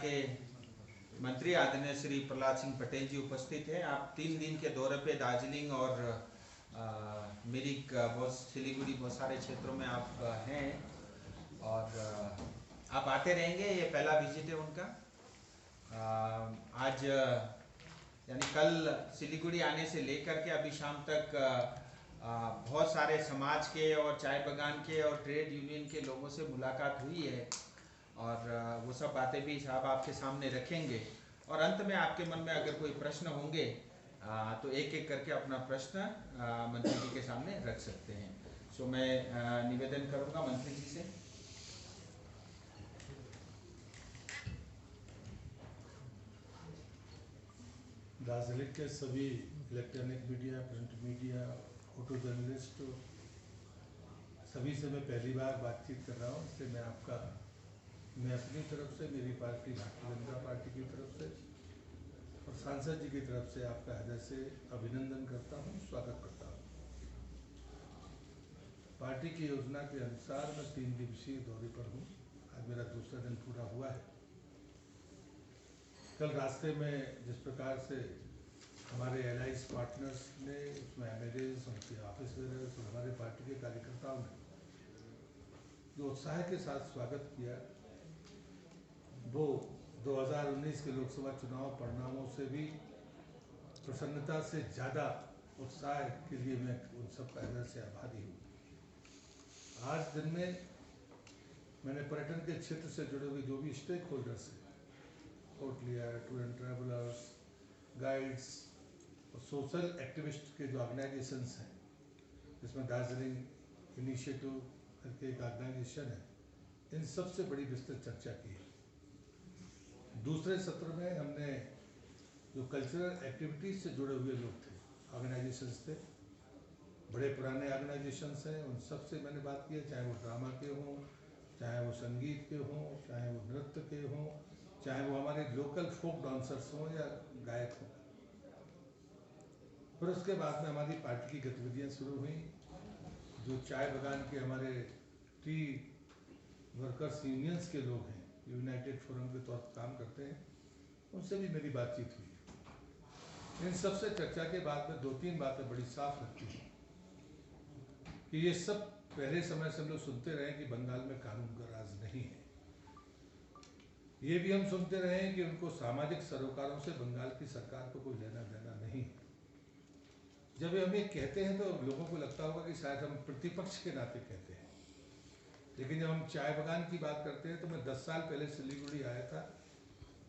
के मंत्री आदरणीय श्री प्रहलाद सिंह पटेल जी उपस्थित हैं। आप 3 दिन के दौरे पे दार्जिलिंग और मिरिक, बहुत सिलीगुड़ी, बहुत सारे क्षेत्रों में आप हैं और आप आते रहेंगे। ये पहला विजिट है उनका। आज यानी कल सिलीगुड़ी आने से लेकर के अभी शाम तक बहुत सारे समाज के और चाय बागान के और ट्रेड यूनियन के लोगों से मुलाकात हुई है और वो सब बातें भी साहब आपके सामने रखेंगे और अंत में आपके मन में अगर कोई प्रश्न होंगे तो एक एक करके अपना प्रश्न मंत्री जी के सामने रख सकते हैं। सो मैं निवेदन करूंगा मंत्री जी से। दार्जिलिंग के सभी electronic media, print media, photo journalist, सभी से मैं पहली बार बातचीत कर रहा हूँ। इसलिए मैं अपनी तरफ से, मेरी पार्टी भारतीय जनता पार्टी की तरफ से और सांसद जी की तरफ से आपका हृदय से अभिनंदन करता हूँ, स्वागत करता हूँ। पार्टी की योजना के अनुसार मैं 3 दिवसीय दौरे पर हूँ। आज मेरा दूसरा दिन पूरा हुआ है। कल रास्ते में जिस प्रकार से हमारे एलाइज पार्टनर्स ने, उसमें एमएलएज, उनके ऑफिस बेरर्स और हमारे पार्टी के कार्यकर्ताओं ने जो उत्साह के साथ स्वागत किया, वो 2019 के लोकसभा चुनाव परिणामों से भी प्रसन्नता से ज़्यादा उत्साह के लिए मैं उन सब का हृदय से आभारी हूँ। आज दिन में मैंने पर्यटन के क्षेत्र से जुड़े हुए जो भी स्टेक होल्डर्स हैं, hotelier, tour and travellers, guides और सोशल एक्टिविस्ट के जो ऑर्गेनाइजेशंस हैं, जिसमें दार्जिलिंग इनिशिएटिव करके एक ऑर्गेनाइजेशन है, इन सब से बड़ी विस्तृत चर्चा की है। दूसरे सत्र में हमने जो कल्चरल एक्टिविटीज़ से जुड़े हुए लोग थे, ऑर्गेनाइजेशंस थे, बड़े पुराने ऑर्गेनाइजेशंस हैं, उन सब से मैंने बात की है, चाहे वो ड्रामा के हों, चाहे वो संगीत के हों, चाहे वो नृत्य के हों, चाहे वो हमारे लोकल फोक डांसर्स हों या गायक हों। फिर उसके बाद में हमारी पार्टी की गतिविधियाँ शुरू हुई। जो चाय बागान के हमारे टी वर्कर्स यूनियंस के लोग हैं, यूनाइटेड फोरम के तौर पर काम करते हैं, उनसे भी मेरी बातचीत हुई। इन सब से चर्चा के बाद में 2-3 बातें बड़ी साफ लगती हैं कि ये सब पहले समय से हम लोग सुनते रहे कि बंगाल में कानून का राज नहीं है। ये भी हम सुनते रहे कि उनको सामाजिक सरोकारों से बंगाल की सरकार को कोई लेना देना नहीं है। जब हम ये कहते हैं तो लोगों को लगता होगा कि शायद हम प्रतिपक्ष के नाते कहते हैं, लेकिन जब हम चाय बागान की बात करते हैं तो मैं 10 साल पहले सिलीगुड़ी आया था।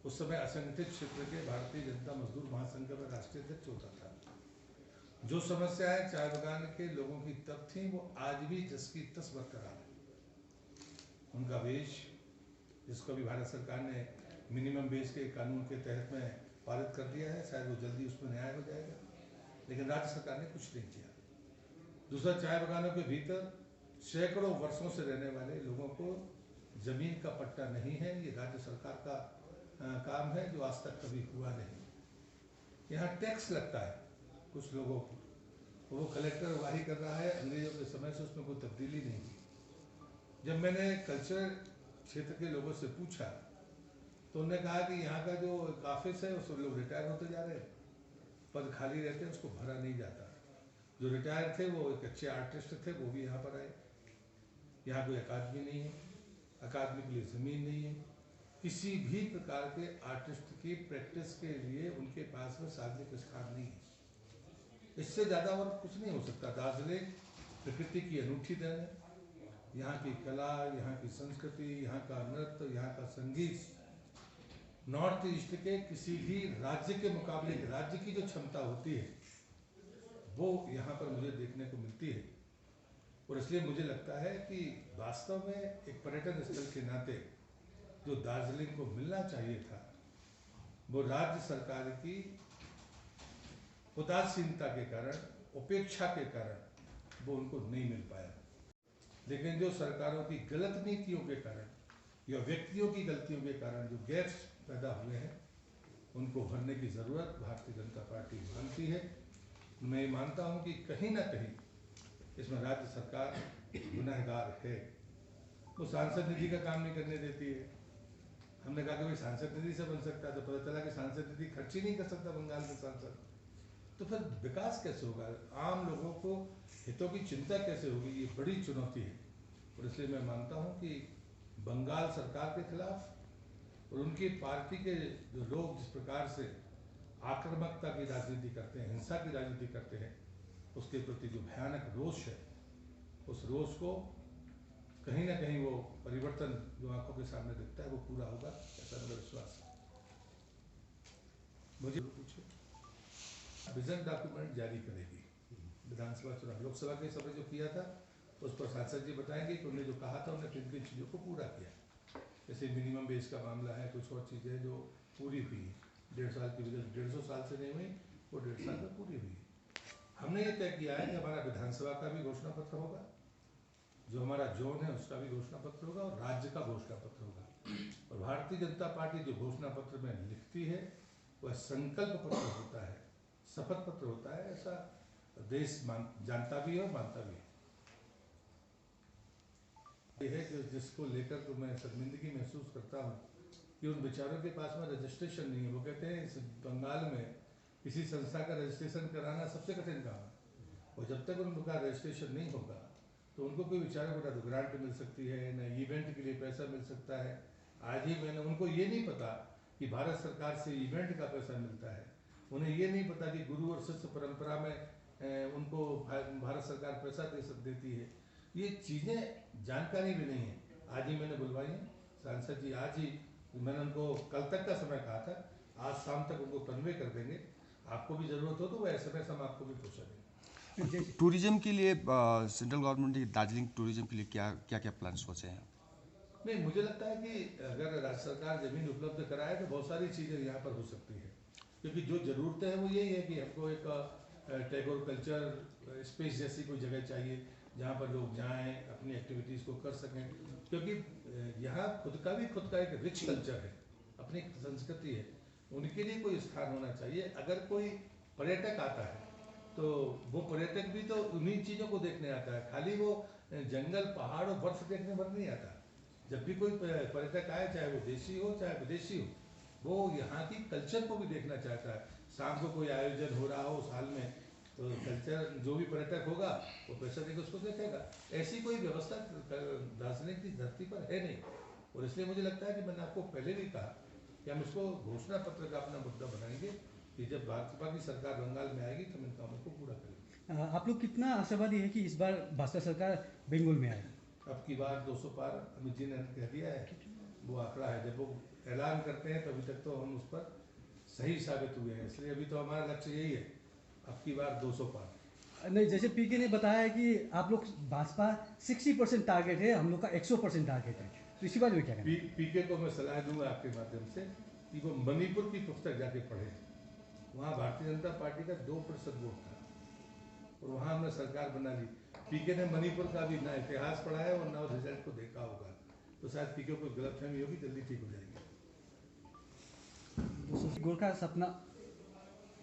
उस समय असंगठित क्षेत्र के भारतीय जनता मजदूर महासंघ का राष्ट्रीय अध्यक्ष होता था। जो समस्याएं चाय बागान के लोगों की तब थी, वो आज भी जस की तस बरकरार है। उनका वेज, जिसको भी भारत सरकार ने मिनिमम वेज के कानून के तहत में पारित कर दिया है, शायद वो जल्दी उसमें न्याय हो जाएगा, लेकिन राज्य सरकार ने कुछ नहीं किया। दूसरा, चाय बागानों के भीतर सैकड़ों वर्षों से रहने वाले लोगों को जमीन का पट्टा नहीं है। ये राज्य सरकार का काम है, जो आज तक कभी हुआ नहीं। यहाँ टैक्स लगता है कुछ लोगों को, वो कलेक्टर वाही कर रहा है, अंग्रेजों के समय से उसमें कोई तब्दीली नहीं की। जब मैंने कल्चर क्षेत्र के लोगों से पूछा तो उन्होंने कहा कि यहाँ का जो ऑफिस है उसमें लोग रिटायर होते जा रहे हैं, पद खाली रहते हैं, उसको भरा नहीं जाता। जो रिटायर थे वो एक अच्छे आर्टिस्ट थे, वो भी यहाँ पर आए। यहाँ कोई अकादमी नहीं है, अकादमी के लिए ज़मीन नहीं है, किसी भी प्रकार के आर्टिस्ट की प्रैक्टिस के लिए उनके पास में सार्वजनिक स्थान नहीं है। इससे ज़्यादा और कुछ नहीं हो सकता। दार्जिलिंग प्रकृति की अनूठी देन है। यहाँ की कला, यहाँ की संस्कृति, यहाँ का नृत्य, यहाँ का संगीत नॉर्थ ईस्ट के किसी भी राज्य के मुकाबले, राज्य की जो क्षमता होती है वो यहाँ पर मुझे देखने को मिलती है। और इसलिए मुझे लगता है कि वास्तव में एक पर्यटन स्थल के नाते जो दार्जिलिंग को मिलना चाहिए था, वो राज्य सरकार की उदासीनता के कारण, उपेक्षा के कारण वो उनको नहीं मिल पाया। लेकिन जो सरकारों की गलत नीतियों के कारण या व्यक्तियों की गलतियों के कारण जो गैप्स पैदा हुए हैं, उनको भरने की ज़रूरत भारतीय जनता पार्टी मानती है। मैं मानता हूं कि कहीं ना कहीं इसमें राज्य सरकार गुनहगार है। वो सांसद निधि का काम नहीं करने देती है, हमने कहा कि भाई सांसद निधि से बन सकता है, तो पता चला कि सांसद निधि खर्च ही नहीं कर सकता बंगाल में सांसद, तो फिर विकास कैसे होगा, आम लोगों को हितों की चिंता कैसे होगी, ये बड़ी चुनौती है। और इसलिए मैं मानता हूँ कि बंगाल सरकार के खिलाफ और उनकी पार्टी के जो लोग जिस प्रकार से आक्रामकता की राजनीति करते हैं, हिंसा की राजनीति करते हैं, उसके प्रति जो भयानक रोष है, उस रोष को कहीं ना कहीं वो परिवर्तन जो आंखों के सामने दिखता है वो पूरा होगा, ऐसा मेरा विश्वास है। मुझे पूछे विजन डॉक्यूमेंट जारी करेगी विधानसभा चुनाव, लोकसभा के समय जो किया था उस पर सांसद जी बताएंगे कि उन्होंने जो कहा था उन्होंने किन किन चीज़ों को पूरा किया, जैसे मिनिमम बेस का मामला है, कुछ और चीज़ें जो पूरी हुई, 1.5 साल की वजह 150 साल से नहीं हुई, वो 1.5 साल में पूरी हुई। हमने ये तय किया है कि हमारा विधानसभा का भी घोषणा पत्र होगा, जो हमारा जोन है उसका भी घोषणा पत्र होगा और राज्य का घोषणा पत्र होगा। और भारतीय जनता पार्टी जो घोषणा पत्र में लिखती है वह संकल्प पत्र होता है, शपथ पत्र होता है, ऐसा देश जानता भी है और मानता भी है। यह है कि जिसको लेकर तो मैं शर्मिंदगी महसूस करता हूँ कि उन बेचारों के पास में रजिस्ट्रेशन नहीं है। वो कहते हैं इस बंगाल में किसी संस्था का रजिस्ट्रेशन कराना सबसे कठिन काम है, और जब तक उनका रजिस्ट्रेशन नहीं होगा तो उनको कोई बेचारों को ना तो ग्रांट मिल सकती है, न इवेंट के लिए पैसा मिल सकता है। आज ही मैंने उनको ये नहीं पता कि भारत सरकार से इवेंट का पैसा मिलता है, उन्हें ये नहीं पता कि गुरु और शिष्य परंपरा में उनको भारत सरकार पैसा देती है। ये चीज़ें जानकारी भी नहीं है। आज ही मैंने बुलवाई है सांसद जी, आज ही मैंने उनको कल तक का समय कहा था, आज शाम तक उनको कन्वे कर देंगे। आपको भी ज़रूरत हो तो वो SMS हम आपको भी पहुँचा देंगे। टूरिज्म के लिए सेंट्रल गवर्नमेंट ने दार्जिलिंग टूरिज्म के लिए क्या क्या क्या प्लान सोचे हैं? नहीं, मुझे लगता है कि अगर राज्य सरकार ज़मीन उपलब्ध कराए तो बहुत सारी चीज़ें यहाँ पर हो सकती हैं, क्योंकि जो ज़रूरतें हैं वो यही है कि हमको एक टैगोर कल्चर स्पेस जैसी कोई जगह चाहिए जहाँ पर लोग जाएं, अपनी एक्टिविटीज़ को कर सकें, क्योंकि यहाँ खुद का एक रिच कल्चर है, अपनी संस्कृति है, उनके लिए कोई स्थान होना चाहिए। अगर कोई पर्यटक आता है तो वो पर्यटक भी तो उन्हीं चीज़ों को देखने आता है, खाली वो जंगल पहाड़ और बर्फ देखने भर नहीं आता। जब भी कोई पर्यटक आए, चाहे वो देशी हो चाहे विदेशी हो, वो यहाँ की कल्चर को भी देखना चाहता है। शाम को कोई आयोजन हो रहा हो साल में, तो कल्चर जो भी पर्यटक होगा वो पैसा देकर उसको देखेगा। ऐसी कोई व्यवस्था दार्जिलिंग की धरती पर है नहीं, और इसलिए मुझे लगता है कि मैंने आपको पहले भी कहा कि हम इसको घोषणा पत्र का अपना मुद्दा बनाएंगे कि जब भाजपा की सरकार बंगाल में आएगी तो हम इन कामों को पूरा करेंगे। आप लोग कितना आशावादी है कि इस बार भाजपा सरकार बंगाल में आएगी? अब की बार 200 पार अमित जी ने कह दिया है, वो आंकड़ा है। जब वो ऐलान करते हैं तो अभी तक तो हम उस पर सही साबित हुए हैं, इसलिए अभी तो हमारा लक्ष्य यही है, अब की बार 200 पार। नहीं, जैसे पीके ने बताया कि आप लोग भाजपा 60% टारगेट है, हम लोग का 100% टारगेट है, तो इसी बारे में क्या कहना है? पीके को मैं सलाह दूंगा आपके माध्यम से कि वो मणिपुर की पुस्तक जाके पढ़े। वहाँ भारतीय जनता पार्टी का 2% वोट था और वहाँ हमने सरकार बना ली। पीके ने मणिपुर का भी ना इतिहास पढ़ा है और ना रिजल्ट को देखा होगा, तो शायद पीके को गलतफहमी होगी, जल्दी ठीक हो जाएगी। गोरखा सपना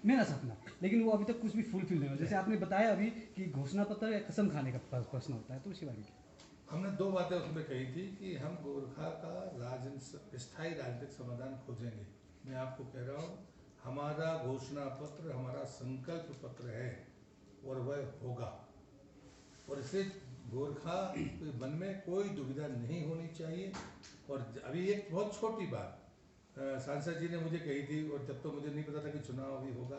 मेरा सपना, लेकिन वो अभी तक कुछ भी फुलफिल नहीं हुआ। जैसे आपने बताया अभी कि घोषणा पत्र या कसम खाने का प्रश्न होता है, तो उसी बारे में हमने 2 बातें उसमें कही थी कि हम गोरखा का स्थायी राजनीतिक समाधान खोजेंगे। मैं आपको कह रहा हूँ, हमारा घोषणा पत्र हमारा संकल्प पत्र है और वह होगा, और इससे गोरखा के मन में कोई दुविधा नहीं होनी चाहिए। और अभी एक बहुत छोटी बात सांसद जी ने मुझे कही थी, और जब तो मुझे नहीं पता था कि चुनाव अभी होगा,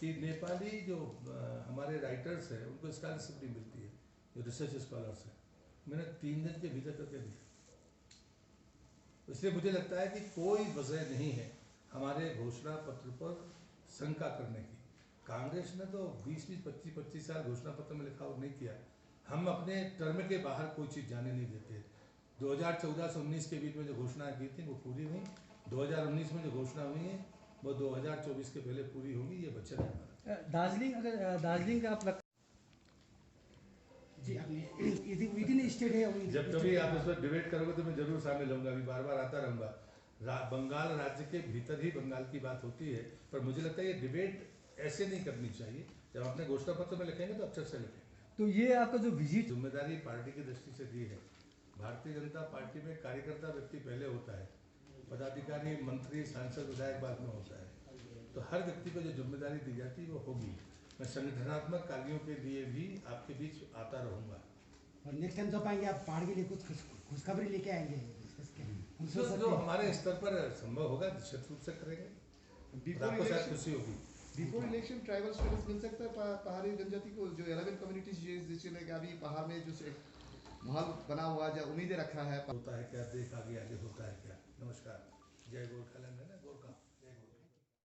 कि नेपाली जो हमारे राइटर्स हैं उनको स्कॉलरशिप भी मिलती है, जो रिसर्च स्कॉलर्स हैं, मैंने 3 दिन के भीतर करके दिया। इसलिए मुझे लगता है कि कोई वजह नहीं है हमारे घोषणा पत्र पर शंका करने की। कांग्रेस ने तो 20-25 साल घोषणा पत्र में लिखा और नहीं किया। हम अपने टर्म के बाहर कोई चीज़ जाने नहीं देते। 2014 से 19 के बीच में जो घोषणा की थी वो पूरी हुई, 2019 में जो घोषणा हुई है वो 2024 के पहले पूरी होगी, ये वचन है हमारा। दार्जिलिंग का आप जी विदिन स्टेट है, जब कभी आप इस पर डिबेट करोगे तो मैं जरूर शामिल होऊंगा, अभी बार बार आता रहूँगा। बंगाल राज्य के भीतर ही बंगाल की बात होती है, पर मुझे लगता है ये डिबेट ऐसे नहीं करनी चाहिए। जब अपने घोषणा पत्र में लिखेंगे तो अक्षर से लिखेंगे। तो ये आपका जो विजिट जिम्मेदारी पार्टी की दृष्टि से दी है। भारतीय जनता पार्टी में कार्यकर्ता व्यक्ति पहले होता है, पदाधिकारी, मंत्री, सांसद, विधायक बाद में होता है। तो हर व्यक्ति को जो जिम्मेदारी दी जाती है वो होगी। मैं संगठनात्मक कार्यों के लिए भी आपके बीच आता रहूँगा। और नेक्स्ट टाइम जब आएंगे आप पहाड़ के लिए कुछ खुशखबरी लेके आएंगे हम सोच सकते जो हैं। हमारे स्तर पर संभव होगा निश्चित रूप से करेंगे। बिफोर आपको शायद इलेक्शन खुशी होगी। बिफोर इलेक्शन ट्राइबल स्टेटस मिल सकता है पहाड़ी जनजाति को, जो 11 कम्युनिटीज जिसने अभी पहाड़ में जो माहौल बना हुआ जो उम्मीदें रखा है। होता है क्या, देख आगे आगे होता है क्या। नमस्कार, जय गोरखालैंड है ना।